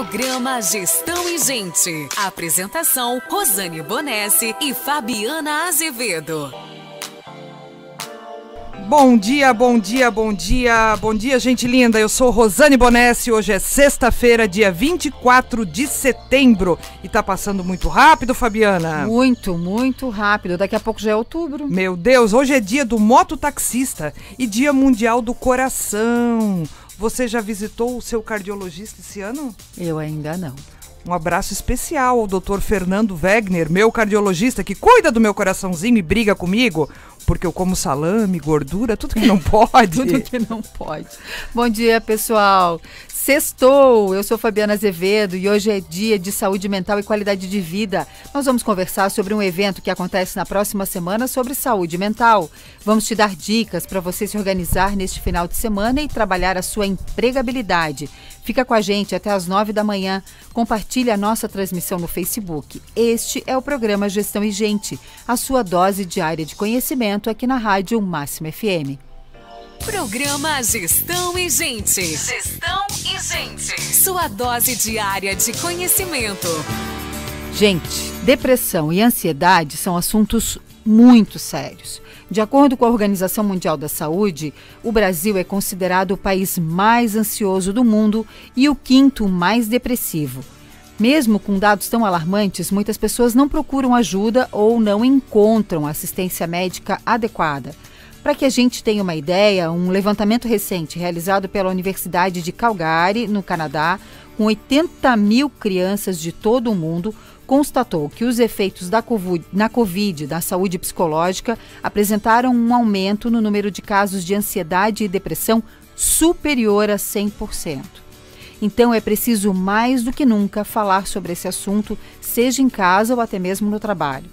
Programa Gestão e Gente. Apresentação: Rosane Bonesse e Fabiana Azevedo. Bom dia, bom dia, bom dia, bom dia, gente linda. Eu sou Rosane Bonesse. Hoje é sexta-feira, dia 24 de setembro. E tá passando muito rápido, Fabiana? Muito, muito rápido. Daqui a pouco já é outubro. Meu Deus, hoje é dia do mototaxista e dia mundial do coração. Você já visitou o seu cardiologista esse ano? Eu ainda não. Um abraço especial ao Dr. Fernando Wegner, meu cardiologista, que cuida do meu coraçãozinho e briga comigo, porque eu como salame, gordura, tudo que não pode. Tudo que não pode. Bom dia, pessoal. Sextou! Eu sou Fabiana Azevedo e hoje é dia de saúde mental e qualidade de vida. Nós vamos conversar sobre um evento que acontece na próxima semana sobre saúde mental. Vamos te dar dicas para você se organizar neste final de semana e trabalhar a sua empregabilidade. Fica com a gente até às 9 da manhã. Compartilhe a nossa transmissão no Facebook. Este é o programa Gestão e Gente, a sua dose diária de conhecimento aqui na Rádio Máxima FM. Programa Gestão e Gente. Gestão e Gente. Sua dose diária de conhecimento. Gente, depressão e ansiedade são assuntos muito sérios. De acordo com a Organização Mundial da Saúde, o Brasil é considerado o país mais ansioso do mundo e o quinto mais depressivo. Mesmo com dados tão alarmantes, muitas pessoas não procuram ajuda ou não encontram assistência médica adequada. Para que a gente tenha uma ideia, um levantamento recente realizado pela Universidade de Calgary, no Canadá, com 80 mil crianças de todo o mundo, constatou que os efeitos na Covid, da saúde psicológica, apresentaram um aumento no número de casos de ansiedade e depressão superior a 100%. Então é preciso mais do que nunca falar sobre esse assunto, seja em casa ou até mesmo no trabalho.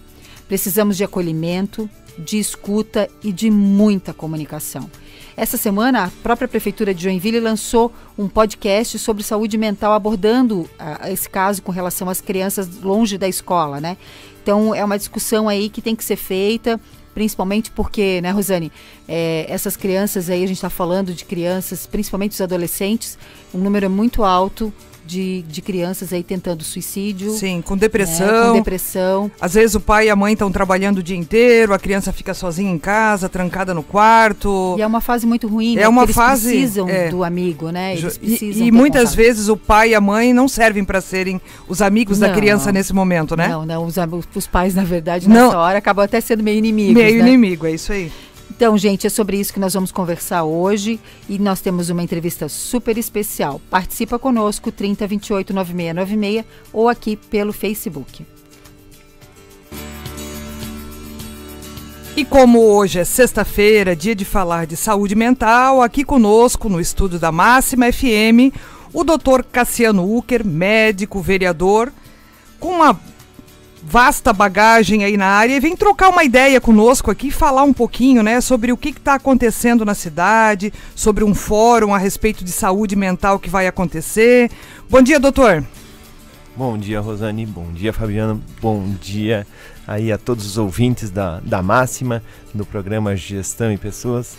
Precisamos de acolhimento, de escuta e de muita comunicação. Essa semana, a própria Prefeitura de Joinville lançou um podcast sobre saúde mental, abordando esse caso com relação às crianças longe da escola, né? Então, é uma discussão aí que tem que ser feita, principalmente porque, né, Rosane, essas crianças aí, a gente está falando de crianças, principalmente os adolescentes, um número muito alto de crianças aí tentando suicídio. Sim, com depressão. Né, com depressão. Às vezes o pai e a mãe estão trabalhando o dia inteiro, a criança fica sozinha em casa, trancada no quarto. E é uma fase muito ruim, né? É uma eles fase, precisam do amigo, né? Eles precisam e muitas vezes o pai e a mãe não servem para serem os amigos da criança nesse momento, né? Não, os pais, na verdade, nessa hora, acabam até sendo meio inimigos, Meio inimigo, é isso aí. Então, gente, é sobre isso que nós vamos conversar hoje e nós temos uma entrevista super especial. Participa conosco, 3028-9696 ou aqui pelo Facebook. E como hoje é sexta-feira, dia de falar de saúde mental, aqui conosco no estúdio da Máxima FM, o Dr. Cassiano Ucker, médico, vereador, com uma vasta bagagem aí na área, e vem trocar uma ideia conosco aqui, falar um pouquinho, né, sobre o que está acontecendo na cidade, sobre um fórum a respeito de saúde mental que vai acontecer. Bom dia, doutor. Bom dia, Rosane. Bom dia, Fabiana. Bom dia aí a todos os ouvintes da Máxima, do programa Gestão e Pessoas.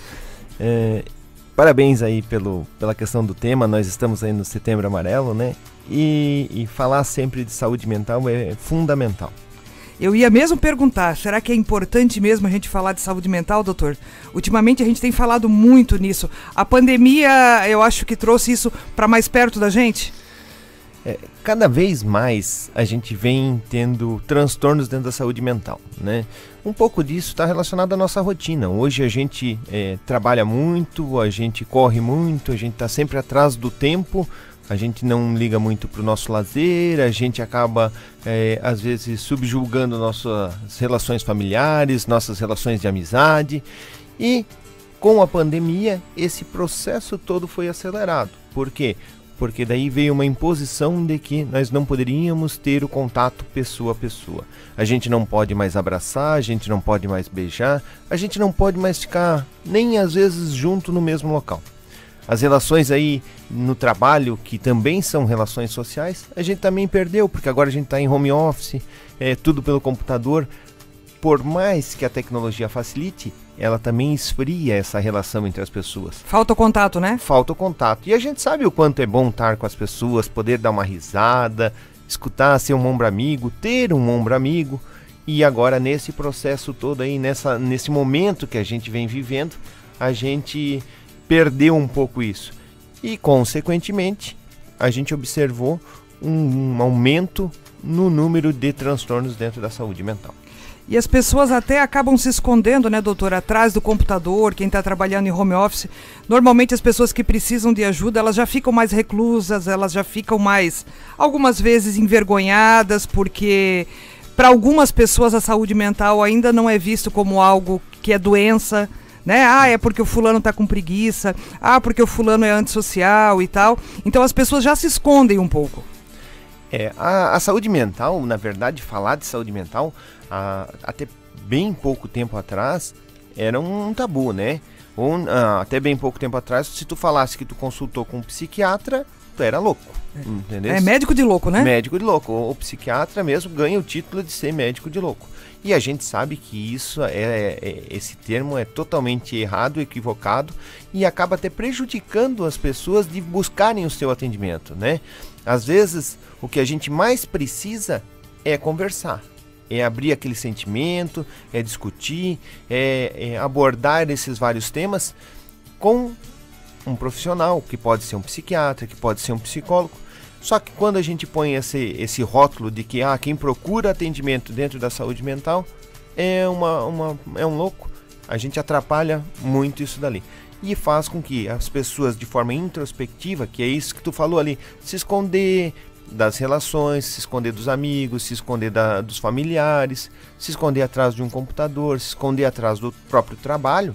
Parabéns aí pela questão do tema. Nós estamos aí no Setembro Amarelo, né? E falar sempre de saúde mental é fundamental. Eu ia mesmo perguntar, será que é importante mesmo a gente falar de saúde mental, doutor? Ultimamente a gente tem falado muito nisso. A pandemia, eu acho que trouxe isso para mais perto da gente? Cada vez mais a gente vem tendo transtornos dentro da saúde mental, né? Um pouco disso está relacionado à nossa rotina. Hoje a gente trabalha muito, a gente corre muito, a gente está sempre atrás do tempo. A gente não liga muito para o nosso lazer, a gente acaba, às vezes, subjulgando nossas relações familiares, nossas relações de amizade. E com a pandemia, esse processo todo foi acelerado. Por quê? Porque daí veio uma imposição de que nós não poderíamos ter o contato pessoa a pessoa. A gente não pode mais abraçar, a gente não pode mais beijar, a gente não pode mais ficar nem às vezes junto no mesmo local. As relações aí no trabalho, que também são relações sociais, a gente também perdeu, porque agora a gente está em home office, tudo pelo computador. Por mais que a tecnologia facilite, ela também esfria essa relação entre as pessoas. Falta o contato, né? Falta o contato. E a gente sabe o quanto é bom estar com as pessoas, poder dar uma risada, escutar, ser um ombro amigo, ter um ombro amigo. E agora nesse processo todo aí, nesse momento que a gente vem vivendo, a gente perdeu um pouco isso. E consequentemente, a gente observou um aumento no número de transtornos dentro da saúde mental. E as pessoas até acabam se escondendo, né, doutor, atrás do computador, quem está trabalhando em home office. Normalmente as pessoas que precisam de ajuda, elas já ficam mais reclusas, elas já ficam mais, algumas vezes, envergonhadas, porque para algumas pessoas a saúde mental ainda não é visto como algo que é doença, né? Ah, é porque o fulano está com preguiça, porque o fulano é antissocial e tal. Então as pessoas já se escondem um pouco. A saúde mental, na verdade, falar de saúde mental, até bem pouco tempo atrás, era um tabu, né? Até bem pouco tempo atrás, se tu falasse que tu consultou com um psiquiatra, tu era louco, entendeu? É médico de louco, né? Médico de louco. O psiquiatra mesmo ganha o título de ser médico de louco. E a gente sabe que esse termo é totalmente errado, equivocado, e acaba até prejudicando as pessoas de buscarem o seu atendimento, né? Às vezes, o que a gente mais precisa é conversar, é abrir aquele sentimento, é discutir, é abordar esses vários temas com um profissional, que pode ser um psiquiatra, que pode ser um psicólogo. Só que quando a gente põe esse rótulo de que quem procura atendimento dentro da saúde mental é um louco, a gente atrapalha muito isso dali. E faz com que as pessoas, de forma introspectiva, que é isso que tu falou ali, se esconder das relações, se esconder dos amigos, se esconder dos familiares, se esconder atrás de um computador, se esconder atrás do próprio trabalho,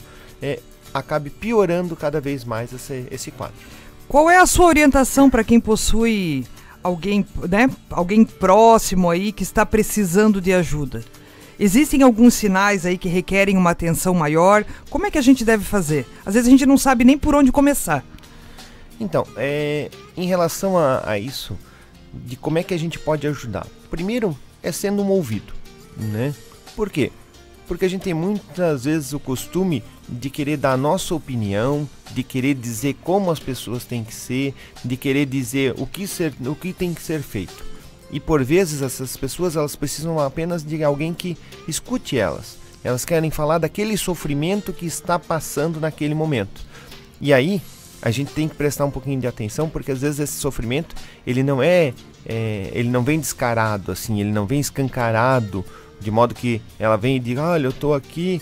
acabe piorando cada vez mais esse quadro. Qual é a sua orientação para quem possui alguém, né, alguém próximo aí que está precisando de ajuda? Existem alguns sinais aí que requerem uma atenção maior? Como é que a gente deve fazer? Às vezes a gente não sabe nem por onde começar. Então, em relação a isso, de como é que a gente pode ajudar? Primeiro, é sendo um ouvido, né? Por quê? Porque a gente tem muitas vezes o costume de querer dar a nossa opinião, de querer dizer como as pessoas têm que ser, de querer dizer o que tem que ser feito. E por vezes essas pessoas elas precisam apenas de alguém que escute elas. Elas querem falar daquele sofrimento que está passando naquele momento. E aí a gente tem que prestar um pouquinho de atenção, porque às vezes esse sofrimento ele não vem descarado, assim, ele não vem escancarado, de modo que ela vem e diga, olha, eu estou aqui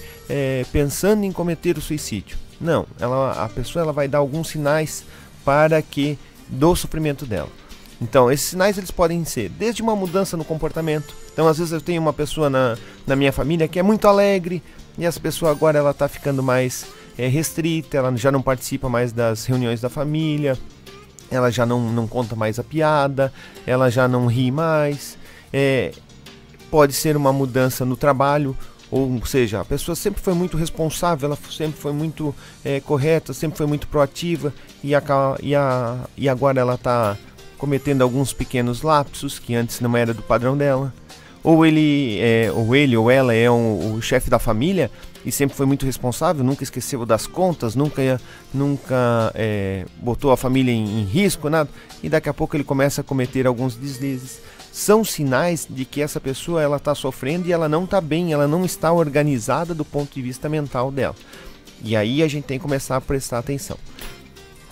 pensando em cometer o suicídio. Não, a pessoa vai dar alguns sinais do sofrimento dela. Então, esses sinais eles podem ser desde uma mudança no comportamento. Então, às vezes eu tenho uma pessoa na minha família que é muito alegre, e essa pessoa agora ela está ficando mais restrita, ela já não participa mais das reuniões da família, ela já não conta mais a piada, ela já não ri mais. Pode ser uma mudança no trabalho, ou seja, a pessoa sempre foi muito responsável, ela sempre foi muito correta, sempre foi muito proativa, e agora ela está cometendo alguns pequenos lapsos que antes não era do padrão dela. Ou ele ou ela é o chefe da família e sempre foi muito responsável, nunca esqueceu das contas, nunca botou a família em risco, nada, e daqui a pouco ele começa a cometer alguns deslizes. São sinais de que essa pessoa ela está sofrendo e ela não está bem, ela não está organizada do ponto de vista mental dela. E aí a gente tem que começar a prestar atenção.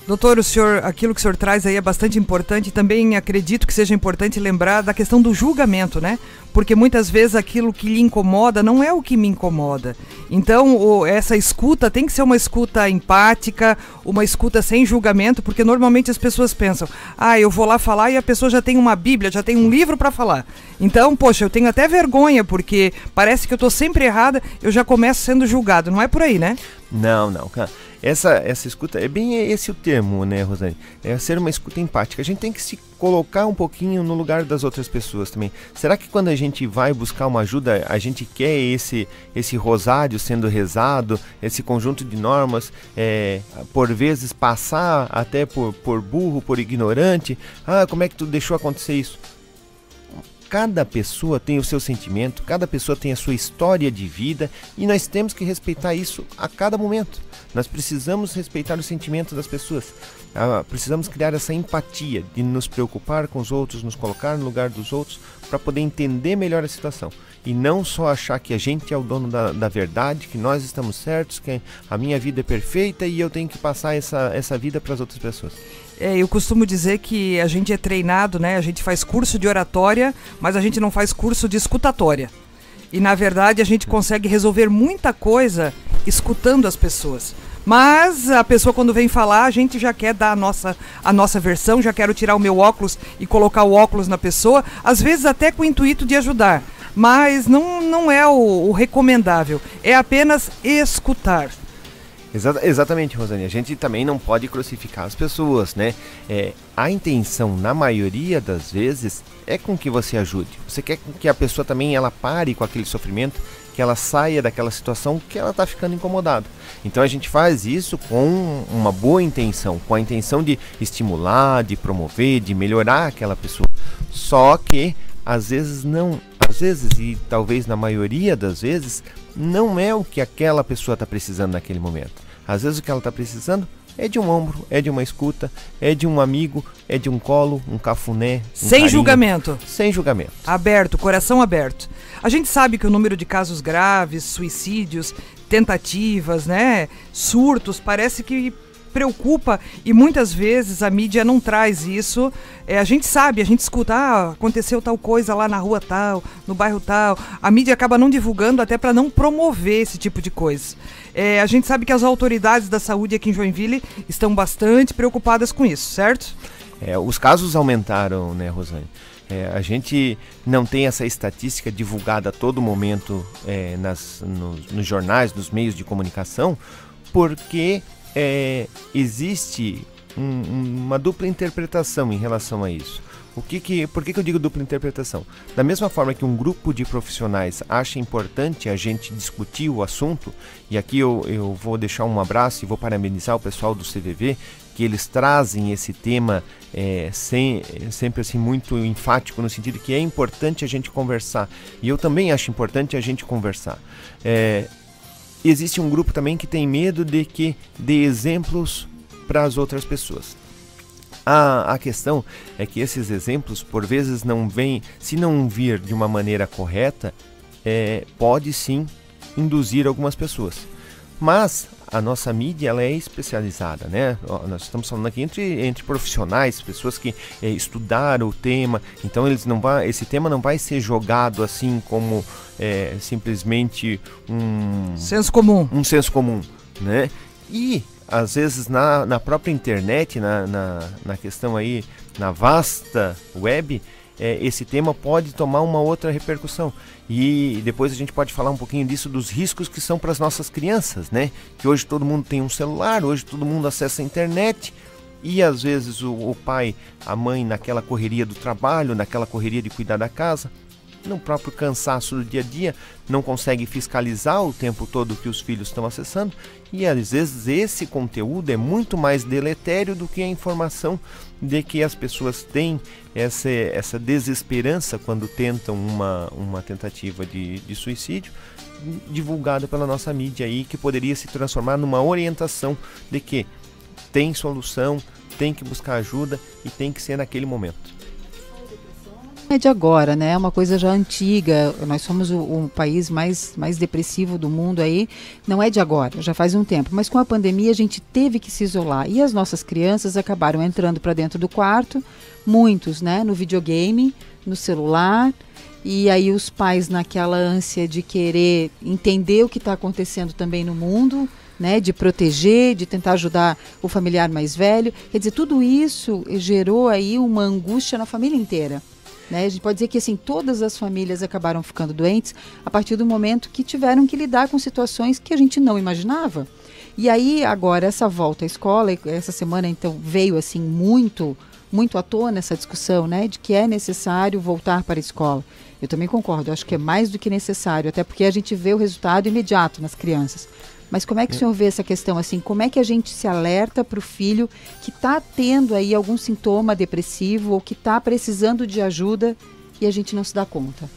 Doutor, aquilo que o senhor traz aí é bastante importante e também acredito que seja importante lembrar da questão do julgamento, né? Porque muitas vezes aquilo que lhe incomoda não é o que me incomoda. Então, essa escuta tem que ser uma escuta empática, uma escuta sem julgamento, porque normalmente as pessoas pensam, eu vou lá falar e a pessoa já tem uma Bíblia, já tem um livro para falar. Então, poxa, eu tenho até vergonha, porque parece que eu estou sempre errada, eu já começo sendo julgado. Não é por aí, né? Não, cara. Essa escuta, é bem esse o termo, né, Rosane? É ser uma escuta empática. A gente tem que se colocar um pouquinho no lugar das outras pessoas também. Será que quando a gente vai buscar uma ajuda, a gente quer esse rosário sendo rezado, esse conjunto de normas, por vezes passar até por burro, por ignorante? Como é que tu deixou acontecer isso? cada pessoa tem o seu sentimento, cada pessoa tem a sua história de vida e nós temos que respeitar isso a cada momento. Nós precisamos respeitar o sentimento das pessoas. Precisamos criar essa empatia de nos preocupar com os outros, nos colocar no lugar dos outros para poder entender melhor a situação. E não só achar que a gente é o dono da verdade, que nós estamos certos, que a minha vida é perfeita e eu tenho que passar essa vida para as outras pessoas. Eu costumo dizer que a gente é treinado, né? A gente faz curso de oratória, mas a gente não faz curso de escutatória. E na verdade a gente consegue resolver muita coisa escutando as pessoas. Mas a pessoa quando vem falar, a gente já quer dar a nossa versão, já quero tirar o meu óculos e colocar o óculos na pessoa, às vezes até com o intuito de ajudar. Mas não é o recomendável, é apenas escutar. Exatamente, Rosane. A gente também não pode crucificar as pessoas, né? A intenção, na maioria das vezes, é com que você ajude. Você quer que a pessoa também ela pare com aquele sofrimento, que ela saia daquela situação que ela está ficando incomodada. Então a gente faz isso com uma boa intenção, com a intenção de estimular, de promover, de melhorar aquela pessoa. Só que às vezes e talvez na maioria das vezes, não é o que aquela pessoa está precisando naquele momento. Às vezes o que ela está precisando é de um ombro, é de uma escuta, é de um amigo, é de um colo, um cafuné, sem carinho. Julgamento. Sem julgamento. Aberto, coração aberto. A gente sabe que o número de casos graves, suicídios, tentativas, né, surtos, parece que preocupa e muitas vezes a mídia não traz isso. A gente sabe, a gente escuta, aconteceu tal coisa lá na rua tal, no bairro tal. A mídia acaba não divulgando até para não promover esse tipo de coisa. A gente sabe que as autoridades da saúde aqui em Joinville estão bastante preocupadas com isso, certo? Os casos aumentaram, né, Rosane? A gente não tem essa estatística divulgada a todo momento nos jornais, nos meios de comunicação, porque existe uma dupla interpretação em relação a isso. Por que eu digo dupla interpretação? Da mesma forma que um grupo de profissionais acha importante a gente discutir o assunto, e aqui eu vou deixar um abraço e vou parabenizar o pessoal do CVV, que eles trazem esse tema sempre assim muito enfático, no sentido que é importante a gente conversar. E eu também acho importante a gente conversar. Existe um grupo também que tem medo de que dê exemplos para as outras pessoas. A questão é que esses exemplos, por vezes, não vêm, se não vir de uma maneira correta, pode sim induzir algumas pessoas. Mas a nossa mídia ela é especializada, né? Nós estamos falando aqui entre profissionais, pessoas que estudaram o tema, então esse tema não vai ser jogado assim como simplesmente um senso comum, né? E às vezes na própria internet, na questão aí, na vasta web, esse tema pode tomar uma outra repercussão. E depois a gente pode falar um pouquinho disso, dos riscos que são para as nossas crianças, né? Que hoje todo mundo tem um celular, hoje todo mundo acessa a internet. E às vezes o pai, a mãe, naquela correria do trabalho, naquela correria de cuidar da casa, no próprio cansaço do dia a dia, não consegue fiscalizar o tempo todo que os filhos estão acessando, e às vezes esse conteúdo é muito mais deletério do que a informação de que as pessoas têm essa desesperança quando tentam uma tentativa de suicídio, divulgada pela nossa mídia aí, que poderia se transformar numa orientação de que tem solução, tem que buscar ajuda e tem que ser naquele momento. É de agora, né? É uma coisa já antiga. Nós somos o país mais depressivo do mundo aí. Não é de agora, já faz um tempo. Mas com a pandemia a gente teve que se isolar. E as nossas crianças acabaram entrando para dentro do quarto, muitos, né? No videogame, no celular. E aí os pais naquela ânsia de querer entender o que está acontecendo também no mundo, né, de proteger, de tentar ajudar o familiar mais velho. Quer dizer, tudo isso gerou aí uma angústia na família inteira. Né? A gente pode dizer que assim, todas as famílias acabaram ficando doentes a partir do momento que tiveram que lidar com situações que a gente não imaginava. E aí agora essa volta à escola, essa semana então veio assim muito à tona essa discussão, né, de que é necessário voltar para a escola. Eu também concordo, acho que é mais do que necessário, até porque a gente vê o resultado imediato nas crianças. Mas como é que o senhor vê essa questão assim? Como é que a gente se alerta para o filho que está tendo aí algum sintoma depressivo ou que está precisando de ajuda e a gente não se dá conta?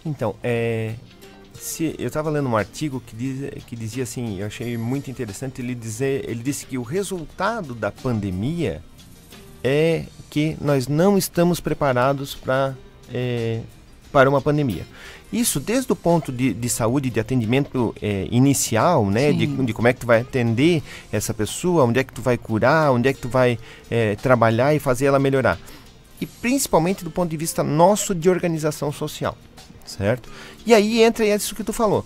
Então, eu estava lendo um artigo que dizia assim, eu achei muito interessante, ele disse que o resultado da pandemia é que nós não estamos preparados para uma pandemia. Isso desde o ponto de saúde, de atendimento inicial, né? De como é que tu vai atender essa pessoa, onde é que tu vai curar, onde é que tu vai trabalhar e fazer ela melhorar. E principalmente do ponto de vista nosso de organização social, certo? E aí entra isso que tu falou,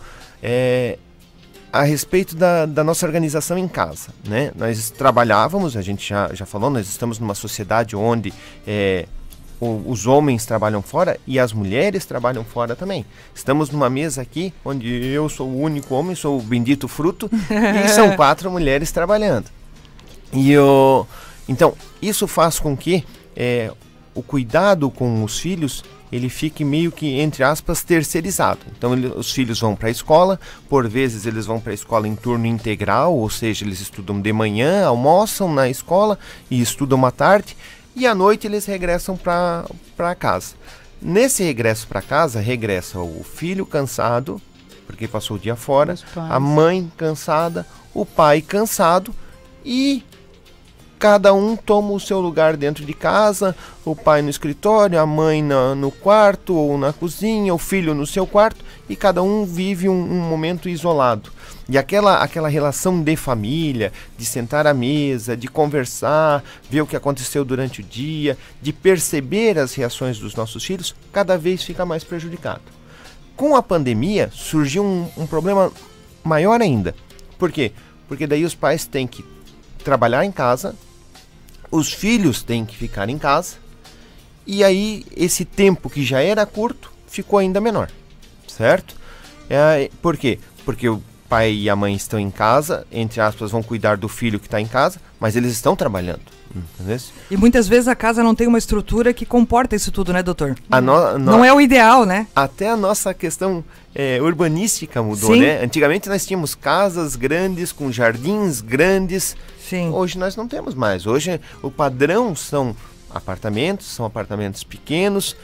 a respeito da nossa organização em casa, né? Nós trabalhávamos, a gente já falou, nós estamos numa sociedade onde os homens trabalham fora e as mulheres trabalham fora também. Estamos numa mesa aqui onde eu sou o único homem, sou o bendito fruto e são 4 mulheres trabalhando. Então, isso faz com que o cuidado com os filhos ele fique meio que, entre aspas, terceirizado. Então os filhos vão para a escola, por vezes eles vão para a escola em turno integral, ou seja, eles estudam de manhã, almoçam na escola e estudam à tarde, e à noite eles regressam para casa. Nesse regresso para casa, regressa o filho cansado, porque passou o dia fora, a mãe cansada, o pai cansado, e cada um toma o seu lugar dentro de casa, o pai no escritório, a mãe no quarto ou na cozinha, o filho no seu quarto, e cada um vive um momento isolado. E aquela relação de família, de sentar à mesa, de conversar, ver o que aconteceu durante o dia, de perceber as reações dos nossos filhos, cada vez fica mais prejudicado. Com a pandemia, surgiu um problema maior ainda. Por quê? Porque daí os pais têm que trabalhar em casa, os filhos têm que ficar em casa, e aí esse tempo que já era curto ficou ainda menor, certo? Por quê? Porque o pai e a mãe estão em casa, entre aspas, vão cuidar do filho que está em casa, mas eles estão trabalhando. Entendeu? E muitas vezes a casa não tem uma estrutura que comporta isso tudo, né, doutor? Não é o ideal, né? Até a nossa questão urbanística mudou, né? Antigamente nós tínhamos casas grandes, com jardins grandes. Sim. Hoje nós não temos mais. Hoje o padrão são apartamentos pequenos,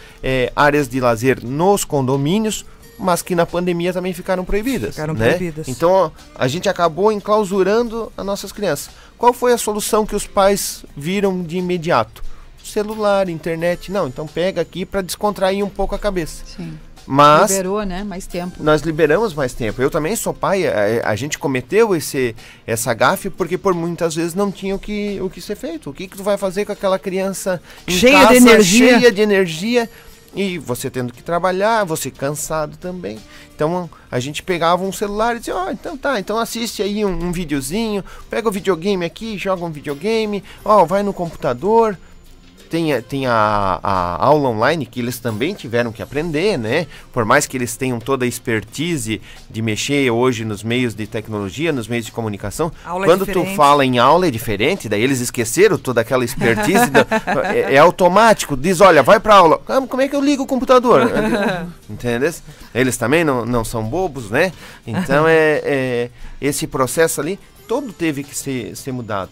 áreas de lazer nos condomínios, mas que na pandemia também ficaram proibidas. Proibidas. Então a gente acabou enclausurando as nossas crianças. Qual foi a solução que os pais viram de imediato? Celular, internet. Não, então pega aqui para descontrair um pouco a cabeça. Sim. Mas liberou, né? Mais tempo. Nós liberamos mais tempo. Eu também sou pai, a gente cometeu essa gafe porque por muitas vezes não tinha o que ser feito. O que tu vai fazer com aquela criança cheia de energia? E você tendo que trabalhar, você cansado também. Então a gente pegava um celular e dizia, então assiste aí um videozinho, pega o videogame aqui, joga um videogame, vai no computador. Tem a aula online que eles também tiveram que aprender, né? Por mais que eles tenham toda a expertise de mexer hoje nos meios de tecnologia, nos meios de comunicação, quando tu fala em aula é diferente, daí eles esqueceram toda aquela expertise, é automático, diz, olha, vai pra aula, como é que eu ligo o computador? Entendeu? Eles também não são bobos, né? Então esse processo ali, todo teve que ser mudado.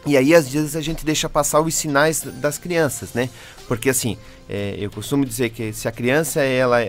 E aí, às vezes, a gente deixa passar os sinais das crianças, né? Porque, assim, eu costumo dizer que se a criança ela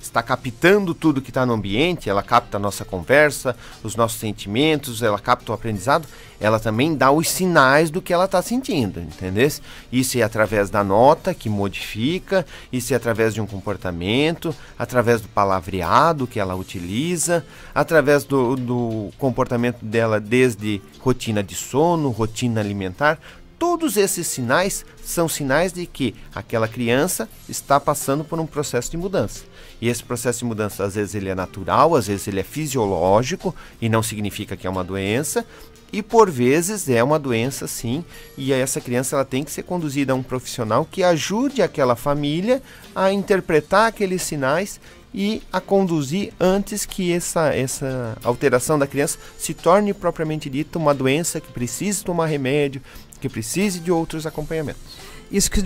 está captando tudo que está no ambiente, ela capta a nossa conversa, os nossos sentimentos, ela capta o aprendizado, ela também dá os sinais do que ela está sentindo, entendeu? Isso é através da nota que modifica, isso é através de um comportamento, através do palavreado que ela utiliza, através do comportamento dela desde rotina de sono, rotina alimentar. Todos esses sinais são sinais de que aquela criança está passando por um processo de mudança. E esse processo de mudança, às vezes ele é natural, às vezes ele é fisiológico e não significa que é uma doença. E por vezes é uma doença sim, e essa criança ela tem que ser conduzida a um profissional que ajude aquela família a interpretar aqueles sinais e a conduzir antes que essa alteração da criança se torne propriamente dita uma doença que precise tomar remédio, que precise de outros acompanhamentos. Isso que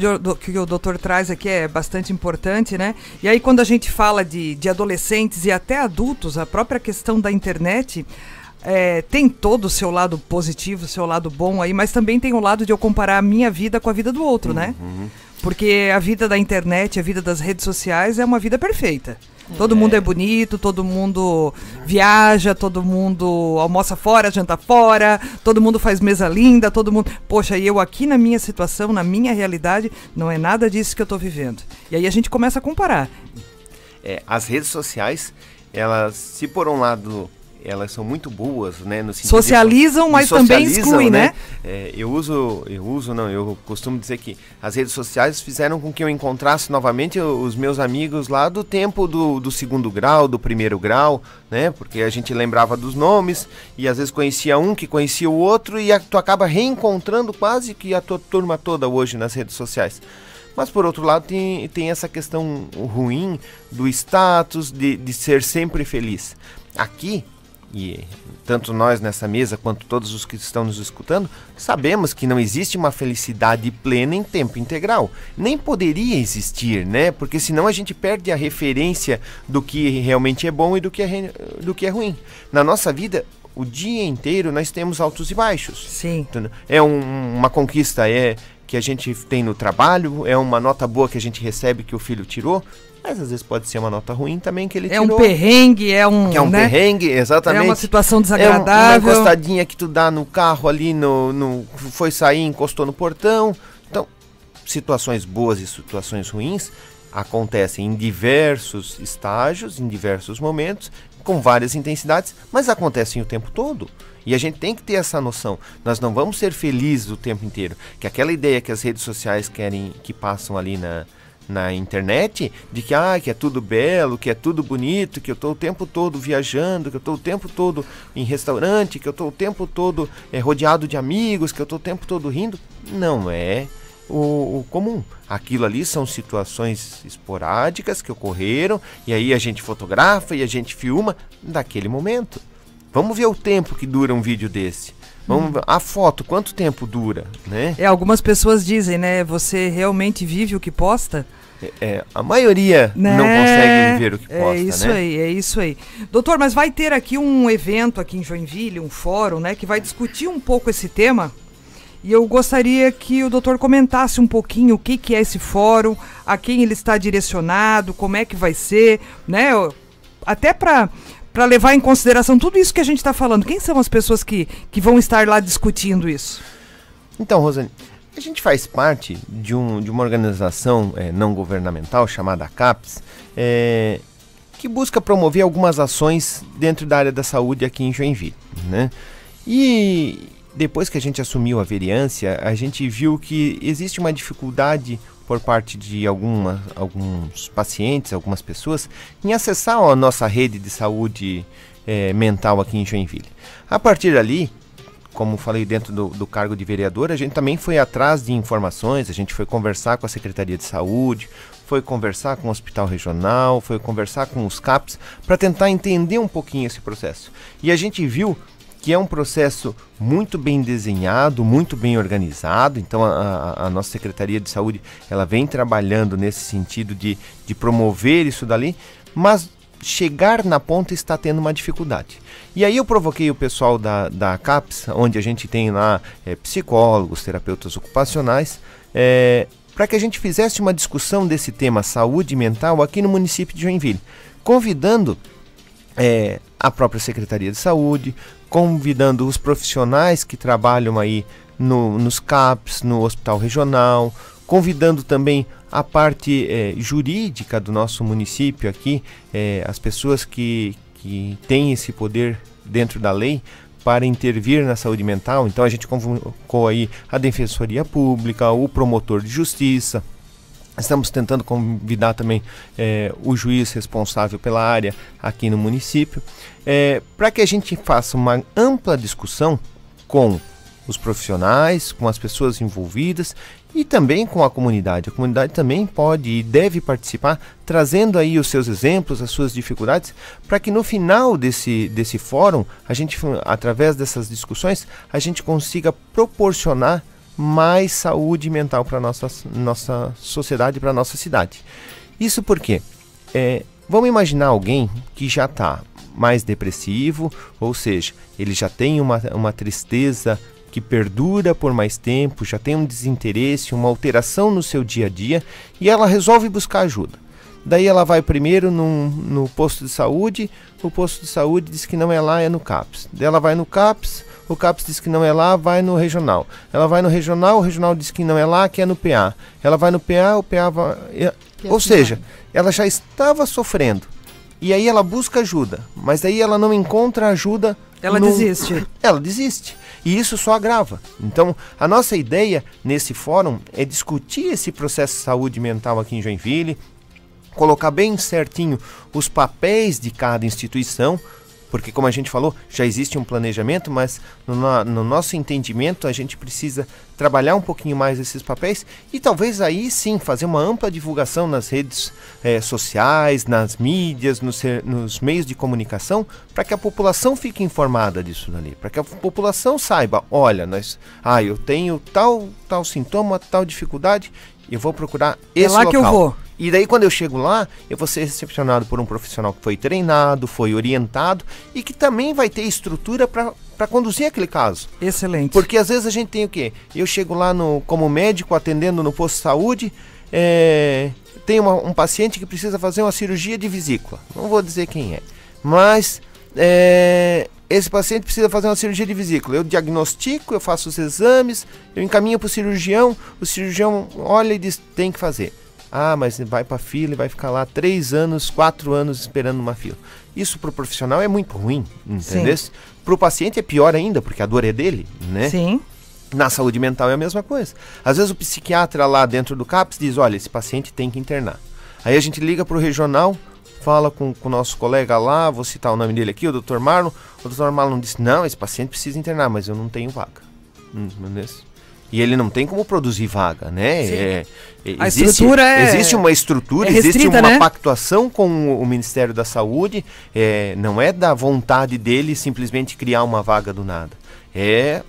o doutor traz aqui é bastante importante, né? E aí quando a gente fala de adolescentes e até adultos, a própria questão da internet tem todo o seu lado positivo, o seu lado bom aí, mas também tem o lado de eu comparar a minha vida com a vida do outro, né? Porque a vida da internet, a vida das redes sociais é uma vida perfeita. Todo mundo é bonito, todo mundo viaja, todo mundo almoça fora, janta fora, todo mundo faz mesa linda, todo mundo... Poxa, e eu aqui na minha situação, na minha realidade, não é nada disso que eu estou vivendo. E aí a gente começa a comparar. As redes sociais, elas, se por um lado... elas são muito boas, né? No sentido socializam, mas também excluem, né? Eu costumo dizer que as redes sociais fizeram com que eu encontrasse novamente os meus amigos lá do tempo do segundo grau, do primeiro grau, né? Porque a gente lembrava dos nomes e às vezes conhecia um que conhecia o outro e tu acaba reencontrando quase que a tua turma toda hoje nas redes sociais. Mas, por outro lado, tem essa questão ruim do status, de ser sempre feliz. Aqui, e tanto nós nessa mesa quanto todos os que estão nos escutando, sabemos que não existe uma felicidade plena em tempo integral. Nem poderia existir, né? Porque senão a gente perde a referência do que realmente é bom e do que é ruim. Na nossa vida, o dia inteiro nós temos altos e baixos. Sim. É uma conquista que a gente tem no trabalho, é uma nota boa que a gente recebe que o filho tirou, mas às vezes pode ser uma nota ruim também que ele tirou. É um perrengue, perrengue, exatamente. É uma situação desagradável. Uma encostadinha que tu dá no carro ali, foi sair, encostou no portão. Então, situações boas e situações ruins acontecem em diversos estágios, em diversos momentos, com várias intensidades, mas acontecem o tempo todo. E a gente tem que ter essa noção. Nós não vamos ser felizes o tempo inteiro. Que aquela ideia que as redes sociais querem, que passam ali na internet, de que é tudo belo, que é tudo bonito, que eu estou o tempo todo viajando, que eu estou o tempo todo em restaurante, que eu estou o tempo todo rodeado de amigos, que eu estou o tempo todo rindo, não é o comum. Aquilo ali são situações esporádicas que ocorreram, e aí a gente fotografa e a gente filma daquele momento. Vamos ver o tempo que dura um vídeo desse. Vamos ver a foto, quanto tempo dura, né? Algumas pessoas dizem, né? Você realmente vive o que posta? A maioria não consegue viver o que posta, É isso aí. Doutor, mas vai ter aqui um evento aqui em Joinville, um fórum, né? Que vai discutir um pouco esse tema. E eu gostaria que o doutor comentasse um pouquinho o que é esse fórum, a quem ele está direcionado, como é que vai ser, né? Até para levar em consideração tudo isso que a gente está falando. Quem são as pessoas que vão estar lá discutindo isso? Então, Rosane, a gente faz parte de uma organização não governamental chamada CAPES, que busca promover algumas ações dentro da área da saúde aqui em Joinville, né? E depois que a gente assumiu a vereância, a gente viu que existe uma dificuldade por parte de alguns pacientes, algumas pessoas, em acessar a nossa rede de saúde mental aqui em Joinville. A partir dali, como falei dentro do cargo de vereador, a gente também foi atrás de informações, a gente foi conversar com a Secretaria de Saúde, foi conversar com o Hospital Regional, foi conversar com os CAPs, para tentar entender um pouquinho esse processo. E a gente viu que é um processo muito bem desenhado, muito bem organizado. Então a nossa Secretaria de Saúde, ela vem trabalhando nesse sentido de promover isso dali, mas chegar na ponta está tendo uma dificuldade. E aí eu provoquei o pessoal da CAPES, onde a gente tem lá psicólogos, terapeutas ocupacionais, para que a gente fizesse uma discussão desse tema saúde mental aqui no município de Joinville, convidando a própria Secretaria de Saúde, convidando os profissionais que trabalham aí nos CAPs, no Hospital Regional, convidando também a parte jurídica do nosso município aqui, as pessoas que têm esse poder dentro da lei para intervir na saúde mental. Então a gente convocou aí a Defensoria Pública, o promotor de justiça. Estamos tentando convidar também o juiz responsável pela área aqui no município, para que a gente faça uma ampla discussão com os profissionais, com as pessoas envolvidas e também com a comunidade. A comunidade também pode e deve participar, trazendo aí os seus exemplos, as suas dificuldades, para que no final desse fórum, a gente, através dessas discussões, a gente consiga proporcionar mais saúde mental para a nossa sociedade e para a nossa cidade. Isso porque, vamos imaginar alguém que já está mais depressivo, ou seja, ele já tem uma tristeza que perdura por mais tempo, já tem um desinteresse, uma alteração no seu dia a dia, e ela resolve buscar ajuda. Daí ela vai primeiro no posto de saúde, o posto de saúde diz que não é lá, é no CAPS. Daí ela vai no CAPS, o CAPS diz que não é lá, vai no regional. Ela vai no regional, o regional diz que não é lá, que é no PA. Ela vai no PA, o PA vai... Ou seja, ela já estava sofrendo. E aí ela busca ajuda, mas daí ela não encontra ajuda. Ela desiste. Ela desiste. E isso só agrava. Então, a nossa ideia nesse fórum é discutir esse processo de saúde mental aqui em Joinville, colocar bem certinho os papéis de cada instituição, porque, como a gente falou, já existe um planejamento, mas no nosso entendimento a gente precisa trabalhar um pouquinho mais esses papéis e talvez aí sim fazer uma ampla divulgação nas redes sociais, nas mídias, nos meios de comunicação, para que a população fique informada disso dali, para que a população saiba, olha, eu tenho tal sintoma, tal dificuldade, eu vou procurar esse local. É lá que eu vou. E daí quando eu chego lá, eu vou ser recepcionado por um profissional que foi treinado, foi orientado e que também vai ter estrutura para conduzir aquele caso. Excelente. Porque às vezes a gente tem o quê? Eu chego lá como médico atendendo no posto de saúde, tem um paciente que precisa fazer uma cirurgia de vesícula. Não vou dizer quem é, mas esse paciente precisa fazer uma cirurgia de vesícula. Eu diagnostico, eu faço os exames, eu encaminho para o cirurgião olha e diz, tem que fazer. Ah, mas vai para a fila e vai ficar lá 3 anos, 4 anos esperando uma fila. Isso para o profissional é muito ruim, entendeu? Para o paciente é pior ainda, porque a dor é dele, né? Sim. Na saúde mental é a mesma coisa. Às vezes o psiquiatra lá dentro do CAPS diz, olha, esse paciente tem que internar. Aí a gente liga para o regional, fala com o nosso colega lá, vou citar o nome dele aqui, o Dr. Marlon. O Dr. Marlon disse, não, esse paciente precisa internar, mas eu não tenho vaga. Entendeu? E ele não tem como produzir vaga, né? Existe uma estrutura, existe uma pactuação com o Ministério da Saúde, não é da vontade dele simplesmente criar uma vaga do nada. É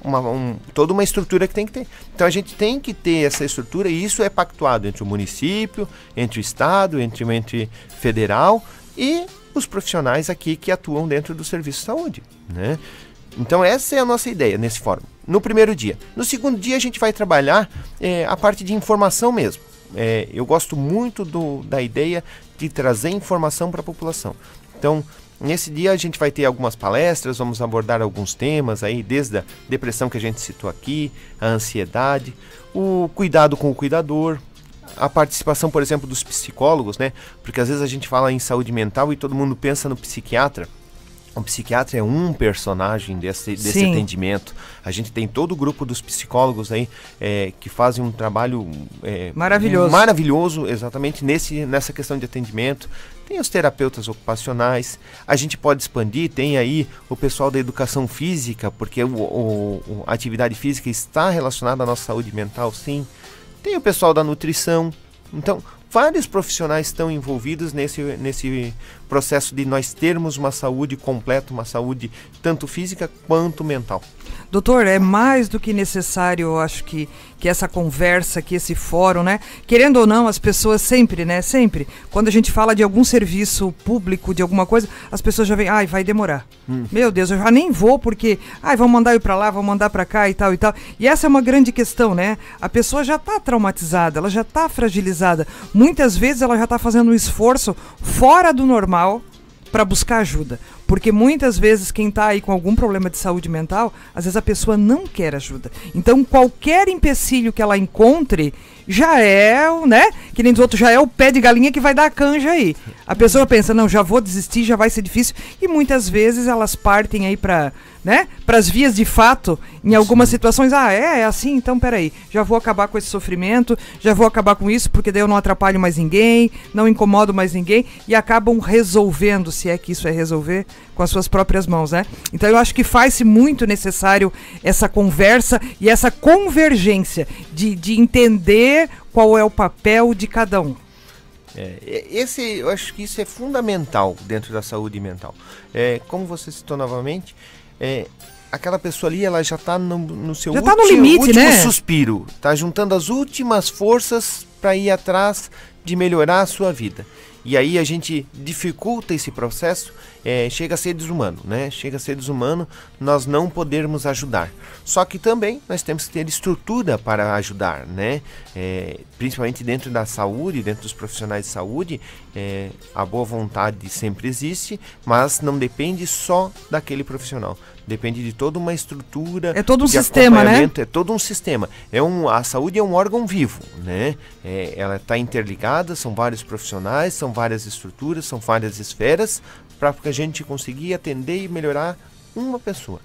toda uma estrutura que tem que ter. Então a gente tem que ter essa estrutura e isso é pactuado entre o município, entre o Estado, entre o ente federal e os profissionais aqui que atuam dentro do serviço de saúde, né? Então essa é a nossa ideia nesse fórum. No primeiro dia. No segundo dia a gente vai trabalhar a parte de informação mesmo. Eu gosto muito da ideia de trazer informação para a população. Então, nesse dia a gente vai ter algumas palestras, vamos abordar alguns temas aí, desde a depressão que a gente citou aqui, a ansiedade, o cuidado com o cuidador, a participação, por exemplo, dos psicólogos, né? Porque às vezes a gente fala em saúde mental e todo mundo pensa no psiquiatra. O psiquiatra é um personagem desse atendimento. A gente tem todo o grupo dos psicólogos aí que fazem um trabalho maravilhoso exatamente nessa questão de atendimento. Tem os terapeutas ocupacionais, a gente pode expandir, tem aí o pessoal da educação física, porque a atividade física está relacionada à nossa saúde mental, sim. Tem o pessoal da nutrição. Então, vários profissionais estão envolvidos nesse processo de nós termos uma saúde completa, uma saúde tanto física quanto mental. Doutor, é mais do que necessário, eu acho que essa conversa, que esse fórum, né? Querendo ou não, as pessoas sempre, né? Sempre, quando a gente fala de algum serviço público, de alguma coisa, as pessoas já vêm, vai demorar. Meu Deus, eu já nem vou porque, vão mandar eu para lá, vão mandar para cá e tal e tal. E essa é uma grande questão, né? A pessoa já está traumatizada, ela já está fragilizada. Muitas vezes ela já está fazendo um esforço fora do normal para buscar ajuda. Porque muitas vezes quem está aí com algum problema de saúde mental, às vezes a pessoa não quer ajuda. Então qualquer empecilho que ela encontre já é, né? Que nem dos outros, já é o pé de galinha que vai dar a canja aí. A pessoa pensa, não, já vou desistir, já vai ser difícil. E muitas vezes elas partem aí para as vias de fato, em algumas situações, é assim, então peraí, já vou acabar com esse sofrimento, já vou acabar com isso, porque daí eu não atrapalho mais ninguém, não incomodo mais ninguém, e acabam resolvendo, se é que isso é resolver, com as suas próprias mãos, né? Então eu acho que faz-se muito necessário essa conversa e essa convergência de entender qual é o papel de cada um. Eu acho que isso é fundamental dentro da saúde mental. Como você citou novamente, aquela pessoa ali, ela já está no seu último né? suspiro, está juntando as últimas forças para ir atrás de melhorar a sua vida. E aí a gente dificulta esse processo, chega a ser desumano, né? Chega a ser desumano nós não podermos ajudar. Só que também nós temos que ter estrutura para ajudar, né? Principalmente dentro da saúde, dentro dos profissionais de saúde, a boa vontade sempre existe, mas não depende só daquele profissional. Depende de toda uma estrutura. É todo um sistema, né? É todo um sistema. A saúde é um órgão vivo, né? Ela está interligada, são vários profissionais, são várias estruturas, são várias esferas, para que a gente conseguir atender e melhorar uma pessoa.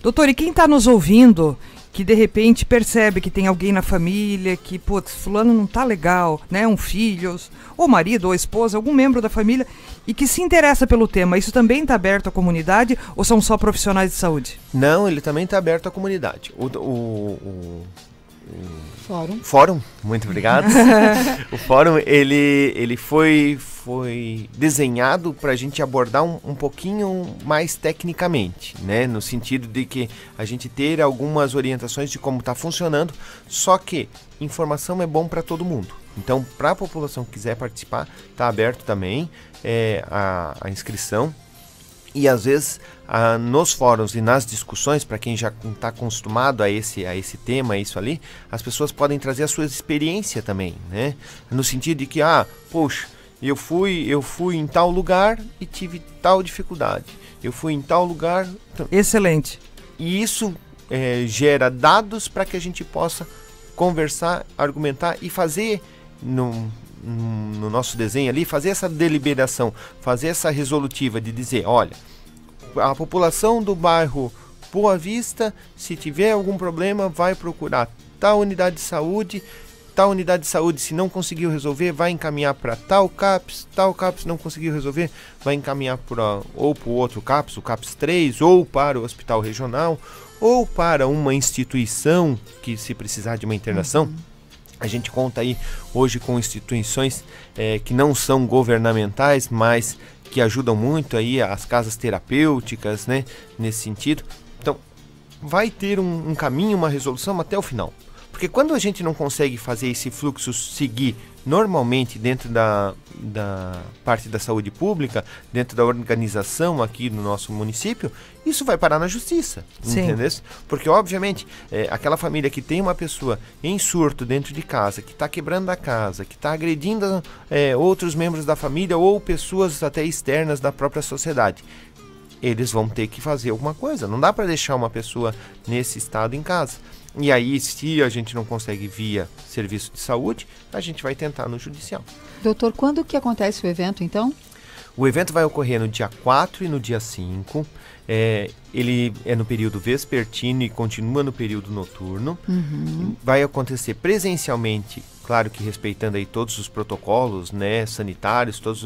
Doutor, e quem está nos ouvindo, que de repente percebe que tem alguém na família, que, putz, fulano não tá legal, né? Um filho, ou marido, ou esposa, algum membro da família, e que se interessa pelo tema, isso também está aberto à comunidade ou são só profissionais de saúde? Não, ele também está aberto à comunidade. Fórum, muito obrigado. O fórum, ele foi desenhado para a gente abordar um pouquinho mais tecnicamente, né? No sentido de que a gente ter algumas orientações de como está funcionando, só que informação é bom para todo mundo. Então, para a população que quiser participar, está aberto também a inscrição. E às vezes nos fóruns e nas discussões, para quem já está acostumado a esse tema, isso ali, as pessoas podem trazer a sua experiência também, né? No sentido de que, poxa, eu fui em tal lugar e tive tal dificuldade. Eu fui em tal lugar... Excelente. E isso gera dados para que a gente possa conversar, argumentar e fazer no nosso desenho ali, fazer essa deliberação, fazer essa resolutiva de dizer, olha, a população do bairro Boa Vista, se tiver algum problema, vai procurar tal unidade de saúde, se não conseguiu resolver, vai encaminhar para tal CAPS não conseguiu resolver, vai encaminhar ou para o outro CAPS, o CAPS 3, ou para o hospital regional, ou para uma instituição que se precisar de uma internação. A gente conta aí hoje com instituições que não são governamentais, mas que ajudam muito aí as casas terapêuticas, né, nesse sentido. Então, vai ter um caminho, uma resolução até o final. Porque quando a gente não consegue fazer esse fluxo seguir normalmente dentro da parte da saúde pública, dentro da organização aqui no nosso município, isso vai parar na justiça, entendeu? Porque, obviamente, aquela família que tem uma pessoa em surto dentro de casa, que está quebrando a casa, que está agredindo outros membros da família ou pessoas até externas da própria sociedade, eles vão ter que fazer alguma coisa. Não dá para deixar uma pessoa nesse estado em casa. E aí, se a gente não consegue via serviço de saúde, a gente vai tentar no judicial. Doutor, quando que acontece o evento, então? O evento vai ocorrer no dia 4 e no dia 5. Ele é no período vespertino e continua no período noturno. Vai acontecer presencialmente, claro que respeitando aí todos os protocolos, né, sanitários, todas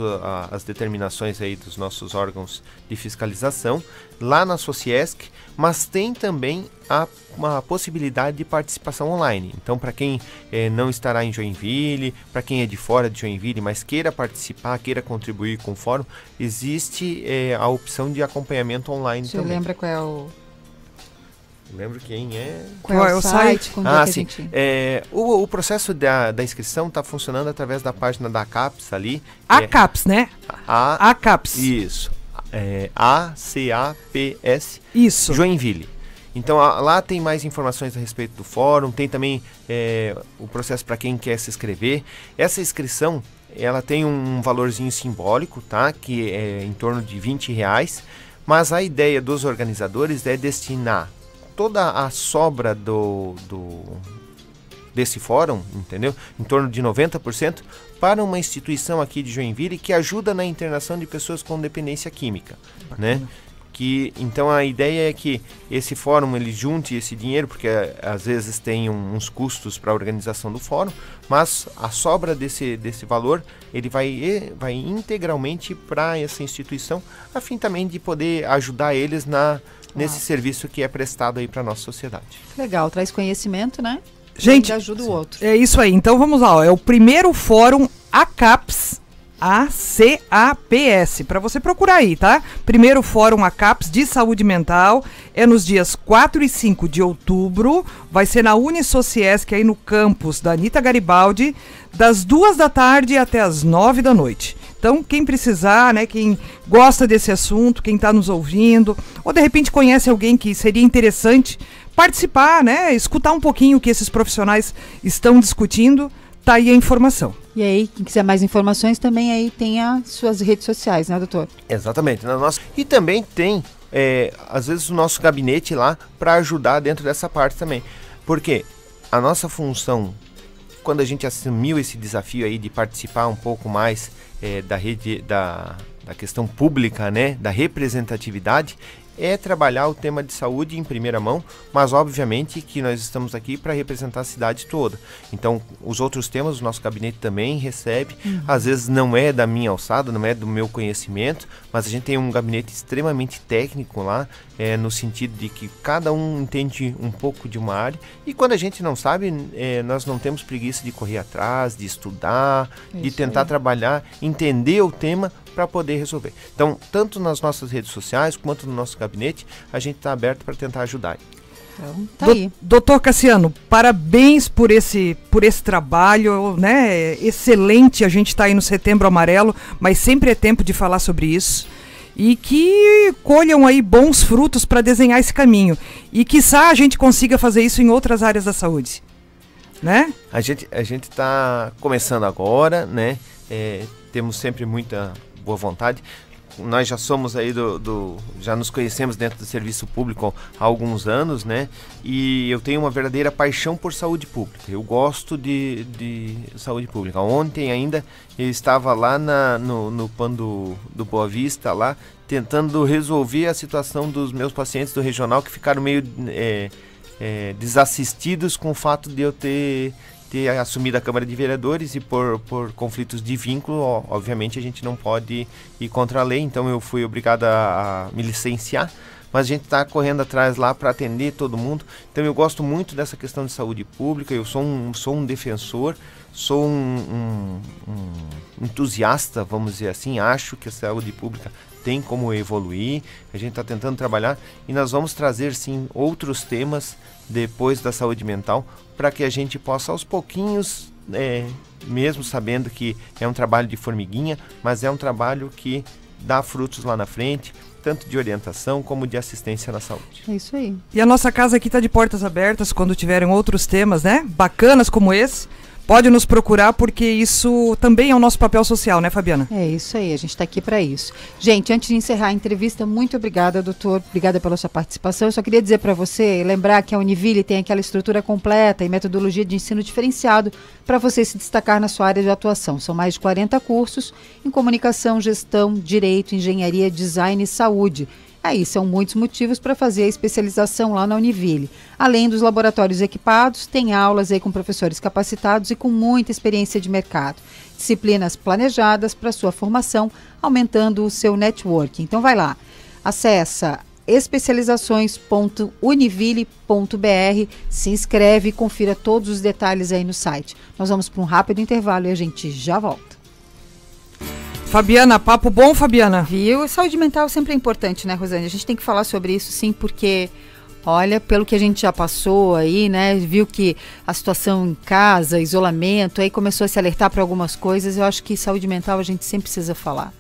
as determinações aí dos nossos órgãos de fiscalização, lá na Sociesc, mas tem também uma possibilidade de participação online. Então, para quem não estará em Joinville, para quem é de fora de Joinville, mas queira participar, queira contribuir com o fórum, existe a opção de acompanhamento online também. Você lembra qual é o... Lembro quem é... Qual é o site? Sim. O processo da inscrição está funcionando através da página da CAPS ali. CAPS, né? CAPS. Isso. ACAPS. Isso. Joinville. Então lá tem mais informações a respeito do fórum, tem também o processo para quem quer se inscrever. Essa inscrição, ela tem um valorzinho simbólico, tá? Que é em torno de R$20, mas a ideia dos organizadores é destinar toda a sobra desse fórum, entendeu? Em torno de 90%, para uma instituição aqui de Joinville que ajuda na internação de pessoas com dependência química, né? Então a ideia é que esse fórum ele junte esse dinheiro, porque às vezes tem uns custos para a organização do fórum, mas a sobra desse valor ele vai integralmente para essa instituição, a fim também de poder ajudar eles nesse serviço que é prestado aí para a nossa sociedade. Legal, traz conhecimento, né? Gente, ajuda o outro. É isso aí. Então vamos lá, é o primeiro fórum ACAPS, ACAPS, para você procurar aí, tá? Primeiro Fórum ACAPS de Saúde Mental, é nos dias 4 e 5 de outubro, vai ser na Unisociesc, aí no campus da Anita Garibaldi, das 2 da tarde até as 9 da noite. Então, quem precisar, né, quem gosta desse assunto, quem está nos ouvindo, ou de repente conhece alguém que seria interessante participar, né, escutar um pouquinho o que esses profissionais estão discutindo, tá aí a informação. E aí, quem quiser mais informações, também aí tem as suas redes sociais, né, doutor? Exatamente. E também tem, às vezes, o nosso gabinete lá para ajudar dentro dessa parte também. Porque a nossa função, quando a gente assumiu esse desafio aí de participar um pouco mais da rede, da questão pública, né, da representatividade, é trabalhar o tema de saúde em primeira mão, mas obviamente que nós estamos aqui para representar a cidade toda. Então, os outros temas, o nosso gabinete também recebe, às vezes não é da minha alçada, não é do meu conhecimento, mas a gente tem um gabinete extremamente técnico lá, no sentido de que cada um entende um pouco de uma área, e quando a gente não sabe, nós não temos preguiça de correr atrás, de estudar, de tentar trabalhar, entender o tema para poder resolver. Então, tanto nas nossas redes sociais quanto no nosso gabinete, a gente está aberto para tentar ajudar. Então, tá aí. Doutor Cassiano, parabéns por esse trabalho, né? Excelente, a gente está aí no Setembro Amarelo, mas sempre é tempo de falar sobre isso. E que colham aí bons frutos para desenhar esse caminho. E quiçá a gente consiga fazer isso em outras áreas da saúde, né? A gente está começando agora, né? Temos sempre muita boa vontade. Nós já somos aí já nos conhecemos dentro do serviço público há alguns anos, né? E eu tenho uma verdadeira paixão por saúde pública. Eu gosto de saúde pública. Ontem ainda eu estava lá no PAN do Boa Vista, lá, tentando resolver a situação dos meus pacientes do regional que ficaram meio desassistidos com o fato de eu ter assumido a Câmara de Vereadores e por conflitos de vínculo, obviamente a gente não pode ir contra a lei, então eu fui obrigado a me licenciar, mas a gente está correndo atrás lá para atender todo mundo. Então eu gosto muito dessa questão de saúde pública, eu sou um defensor, sou um entusiasta, vamos dizer assim, acho que a saúde pública tem como evoluir, a gente está tentando trabalhar e nós vamos trazer sim outros temas depois da saúde mental para que a gente possa aos pouquinhos, mesmo sabendo que é um trabalho de formiguinha, mas é um trabalho que dá frutos lá na frente, tanto de orientação como de assistência na saúde. É isso aí. E a nossa casa aqui está de portas abertas quando tiverem outros temas, né? Bacanas como esse. Pode nos procurar porque isso também é o nosso papel social, né, Fabiana? É isso aí, a gente está aqui para isso. Gente, antes de encerrar a entrevista, muito obrigada, doutor, obrigada pela sua participação. Eu só queria dizer para você, lembrar que a Univille tem aquela estrutura completa e metodologia de ensino diferenciado para você se destacar na sua área de atuação. São mais de 40 cursos em comunicação, gestão, direito, engenharia, design e saúde. Aí são muitos motivos para fazer a especialização lá na Univille. Além dos laboratórios equipados, tem aulas aí com professores capacitados e com muita experiência de mercado. Disciplinas planejadas para sua formação, aumentando o seu networking. Então vai lá, acessa especializações.univille.br, se inscreve e confira todos os detalhes aí no site. Nós vamos para um rápido intervalo e a gente já volta. Fabiana, papo bom, Fabiana? Viu? Saúde mental sempre é importante, né, Rosane? A gente tem que falar sobre isso, sim, porque, olha, pelo que a gente já passou aí, né, viu que a situação em casa, isolamento, aí começou a se alertar para algumas coisas, eu acho que saúde mental a gente sempre precisa falar.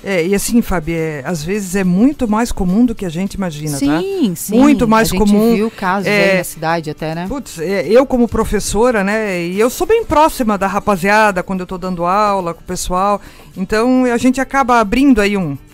E assim, Fabi, às vezes é muito mais comum do que a gente imagina, sim, tá? Sim, muito mais comum. A gente viu casos aí na cidade até, né? Putz, eu como professora, né, e eu sou bem próxima da rapaziada quando eu tô dando aula com o pessoal, então a gente acaba abrindo aí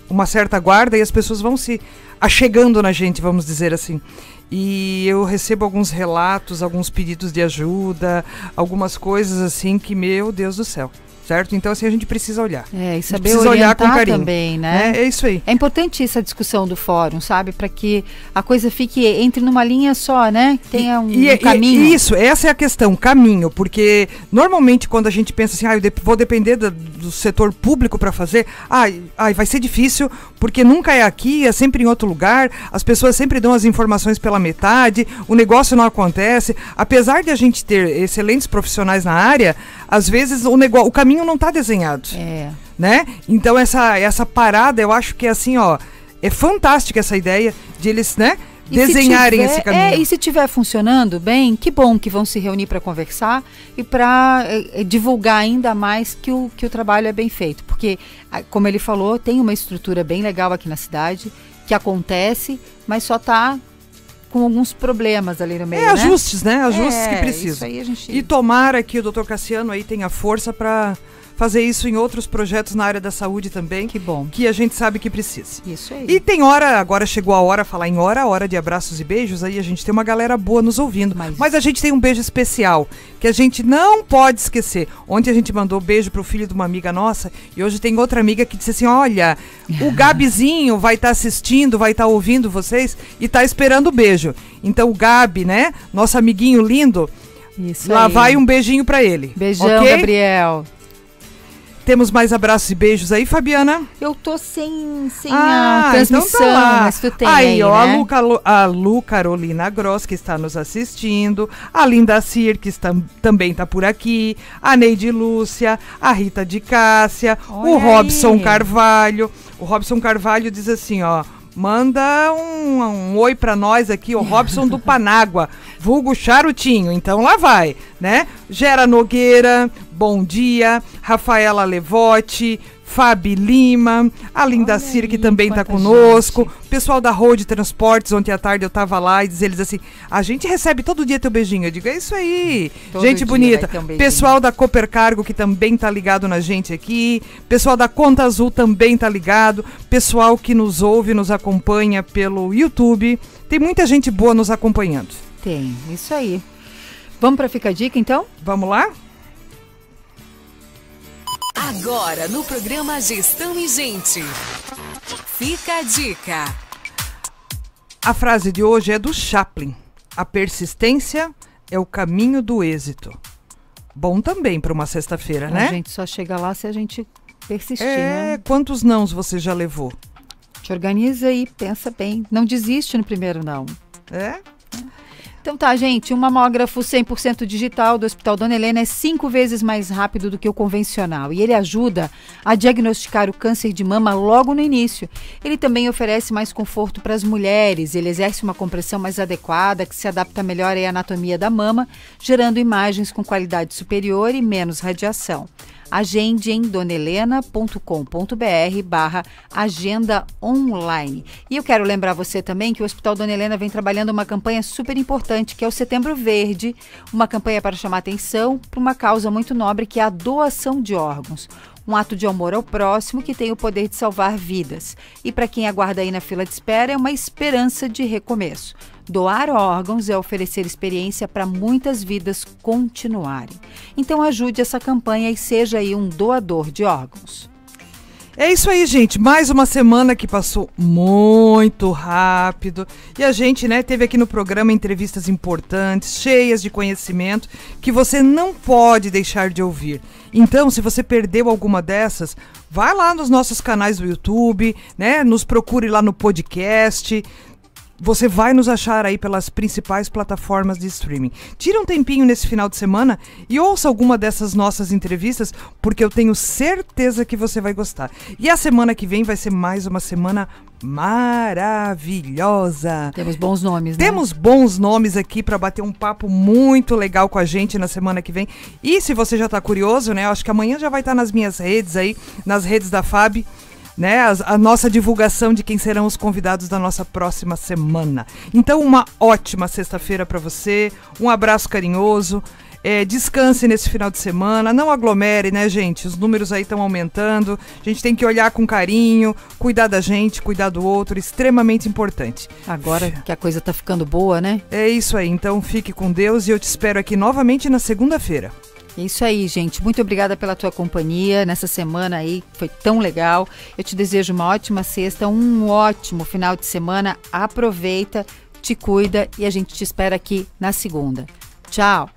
uma certa guarda e as pessoas vão se achegando na gente, vamos dizer assim. E eu recebo alguns relatos, alguns pedidos de ajuda, algumas coisas assim que, meu Deus do céu. Certo? Então, assim, a gente precisa olhar. E saber olhar com carinho também, né? É isso aí. É importante essa discussão do fórum, sabe? Para que a coisa entre numa linha só, né? Tenha um caminho. Isso, essa é a questão, caminho. Porque, normalmente, quando a gente pensa assim, eu vou depender do setor público para fazer, vai ser difícil, porque nunca é aqui, é sempre em outro lugar, as pessoas sempre dão as informações pela metade, o negócio não acontece. Apesar de a gente ter excelentes profissionais na área, às vezes o caminho não está desenhado, né? Então essa parada, eu acho que é assim, é fantástica essa ideia de eles, né, desenharem esse caminho. E se estiver funcionando bem, que bom que vão se reunir para conversar e para divulgar ainda mais que o trabalho é bem feito. Porque, como ele falou, tem uma estrutura bem legal aqui na cidade, que acontece, mas só está com alguns problemas ali no meio, ajustes, né? Ajustes que precisam. Isso aí a gente... E tomara que o Dr. Cassiano aí tenha força para fazer isso em outros projetos na área da saúde também. Que bom. Que a gente sabe que precisa. Isso aí. E tem hora, agora chegou a hora, falar em hora de abraços e beijos, aí a gente tem uma galera boa nos ouvindo. Mas a gente tem um beijo especial, que a gente não pode esquecer. Ontem a gente mandou beijo pro filho de uma amiga nossa, e hoje tem outra amiga que disse assim, olha, o Gabizinho vai estar assistindo, vai estar ouvindo vocês e tá esperando o beijo. Então o Gabi, né, nosso amiguinho lindo, isso lá aí. Vai um beijinho pra ele. Beijão, okay? Gabriel. Temos mais abraços e beijos aí, Fabiana? Eu tô sem a transmissão, então tá, mas tu tem aí, ó, né? a Lu Carolina Gross, que está nos assistindo, a Linda Cir, que também está por aqui, a Neide Lúcia, a Rita de Cássia, o Robson Carvalho. O Robson Carvalho diz assim, ó, manda um oi pra nós aqui, o Robson do Panágua, vulgo Charutinho, então lá vai, né? Gera Nogueira, bom dia, Rafaela Levote, Fabi Lima, a Linda Cir, que também está conosco, pessoal da Road Transportes, ontem à tarde eu estava lá e eles assim, a gente recebe todo dia teu beijinho, eu digo, é isso aí, todo gente bonita, pessoal da Cooper Cargo que também tá ligado na gente aqui, pessoal da Conta Azul também tá ligado, pessoal que nos ouve, nos acompanha pelo YouTube, tem muita gente boa nos acompanhando. Tem, isso aí. Vamos para Fica a Dica então? Vamos lá? Agora, no programa Gestão e Gente, fica a dica. A frase de hoje é do Chaplin. A persistência é o caminho do êxito. Bom também para uma sexta-feira, né? A gente só chega lá se a gente persistir, né? Quantos nãos você já levou? Te organiza e pensa bem. Não desiste no primeiro não. É? Então tá, gente, um mamógrafo 100% digital do Hospital Dona Helena é 5 vezes mais rápido do que o convencional e ele ajuda a diagnosticar o câncer de mama logo no início. Ele também oferece mais conforto para as mulheres, ele exerce uma compressão mais adequada que se adapta melhor à anatomia da mama, gerando imagens com qualidade superior e menos radiação. Agende em donelena.com.br/agenda online. E eu quero lembrar você também que o Hospital Dona Helena vem trabalhando uma campanha super importante, que é o Setembro Verde, uma campanha para chamar atenção para uma causa muito nobre, que é a doação de órgãos. Um ato de amor ao próximo que tem o poder de salvar vidas. E para quem aguarda aí na fila de espera, é uma esperança de recomeço. Doar órgãos é oferecer experiência para muitas vidas continuarem. Então ajude essa campanha e seja aí um doador de órgãos. É isso aí, gente. Mais uma semana que passou muito rápido. E a gente, né, teve aqui no programa entrevistas importantes, cheias de conhecimento, que você não pode deixar de ouvir. Então, se você perdeu alguma dessas, vai lá nos nossos canais do YouTube, né? Nos procure lá no podcast. Você vai nos achar aí pelas principais plataformas de streaming. Tira um tempinho nesse final de semana e ouça alguma dessas nossas entrevistas, porque eu tenho certeza que você vai gostar. E a semana que vem vai ser mais uma semana maravilhosa. Temos bons nomes, né? Temos bons nomes aqui para bater um papo muito legal com a gente na semana que vem. E se você já está curioso, né? Eu acho que amanhã já vai estar nas minhas redes aí, nas redes da Fabi, né, a nossa divulgação de quem serão os convidados da nossa próxima semana. Então, uma ótima sexta-feira para você, um abraço carinhoso, descanse nesse final de semana, não aglomere, né, gente? Os números aí estão aumentando, a gente tem que olhar com carinho, cuidar da gente, cuidar do outro, extremamente importante. Agora que a coisa tá ficando boa, né? É isso aí, então fique com Deus e eu te espero aqui novamente na segunda-feira. É isso aí, gente. Muito obrigada pela tua companhia nessa semana aí, foi tão legal. Eu te desejo uma ótima sexta, um ótimo final de semana. Aproveita, te cuida e a gente te espera aqui na segunda. Tchau!